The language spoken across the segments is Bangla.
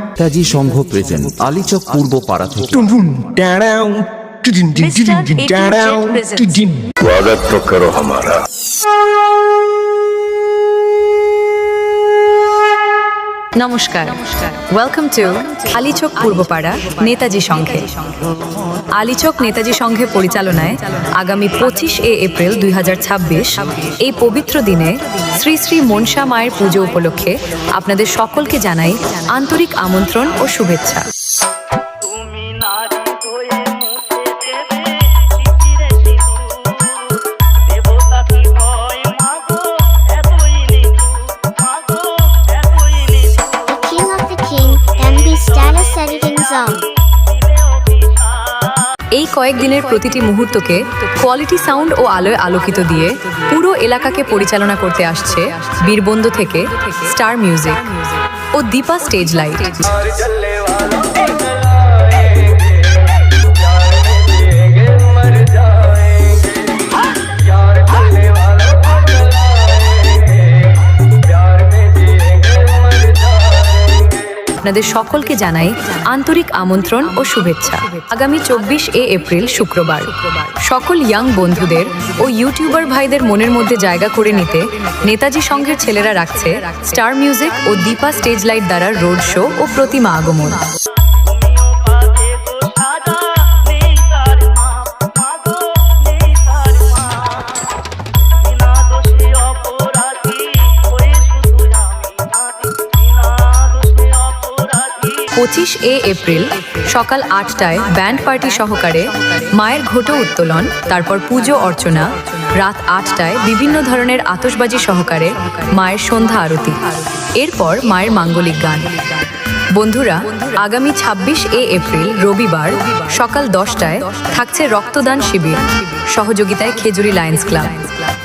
নেতাজি সংঘ প্রেজেন্ট আলীচক পূর্ব পাড়া থেকে। स्वागत तो करो हमारा। নমস্কার, ওয়েলকাম টু আলীচক পূর্বপাড়া নেতাজি সংঘে। আলীচক নেতাজি সংঘে পরিচালনায় আগামী 25 এপ্রিল 2026 এই পবিত্র দিনে শ্রী শ্রী মনসা মায়ের পুজো উপলক্ষে আপনাদের সকলকে জানাই আন্তরিক আমন্ত্রণ ও শুভেচ্ছা। এই কয়েকদিনের প্রতিটি মুহূর্তকে কোয়ালিটি সাউন্ড ও আলোয় আলোকিত দিয়ে পুরো এলাকাকে পরিচালনা করতে আসছে বীরবন্ধু থেকে স্টার মিউজিক ও দীপা স্টেজ লাইট। আপনাদের সকলকে জানাই আন্তরিক আমন্ত্রণ ও শুভেচ্ছা। আগামী 24 এপ্রিল শুক্রবার সকল ইয়াং বন্ধুদের ও ইউটিউবার ভাইদের মনের মধ্যে জায়গা করে নিতে নেতাজি সংঘের ছেলেরা রাখছে স্টার মিউজিক ও দীপা স্টেজ লাইট দ্বারা রোড শো ও প্রতিমা আগমন। এপ্রিল সকাল 8টায় ব্যান্ড পার্টি সহকারে মায়ের ঘটো উত্তোলন, তারপর পুজো অর্চনা। রাত 8টায় বিভিন্ন ধরনের আতশবাজি সহকারে মায়ের সন্ধ্যা আরতি, এরপর মায়ের মাঙ্গলিক গান। বন্ধুরা, আগামী 26 এপ্রিল রবিবার সকাল 10টায় থাকছে রক্তদান শিবির, সহযোগিতায় খেজুরি লায়ন্স ক্লাব,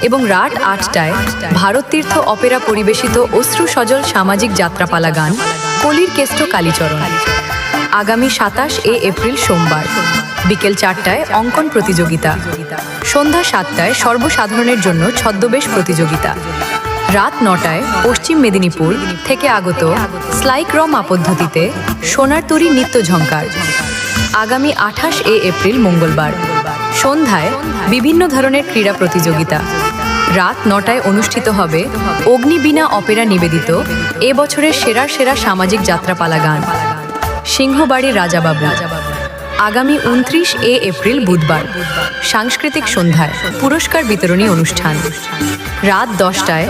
এবং রাত 8টায় ভারত তীর্থ অপেরা পরিবেশিত অশ্রু সজল সামাজিক যাত্রাপালা গান কলির কেষ্ট কালীচরণ। আগামী 27 এপ্রিল সোমবার বিকেল 4টায় অঙ্কন প্রতিযোগিতা, সন্ধ্যা 7টায় সর্বসাধারণের জন্য ছদ্মবেশ প্রতিযোগিতা। রাত 9টায় পশ্চিম মেদিনীপুর থেকে আগত স্লাইক র মা পদ্ধতিতে সোনার তরী নৃত্য ঝঙ্কার। আগামী 28 এপ্রিল মঙ্গলবার সন্ধ্যায় বিভিন্ন ধরনের ক্রীড়া প্রতিযোগিতা। রাত 9টায় অনুষ্ঠিত হবে অগ্নিবীণা অপেরা নিবেদিত এবছরের সেরা সামাজিক যাত্রাপালা গান সিংহবাড়ির রাজাবাবু। আগামী 29 এপ্রিল বুধবার সাংস্কৃতিক সন্ধ্যায় পুরস্কার বিতরণী অনুষ্ঠান। রাত 10টায়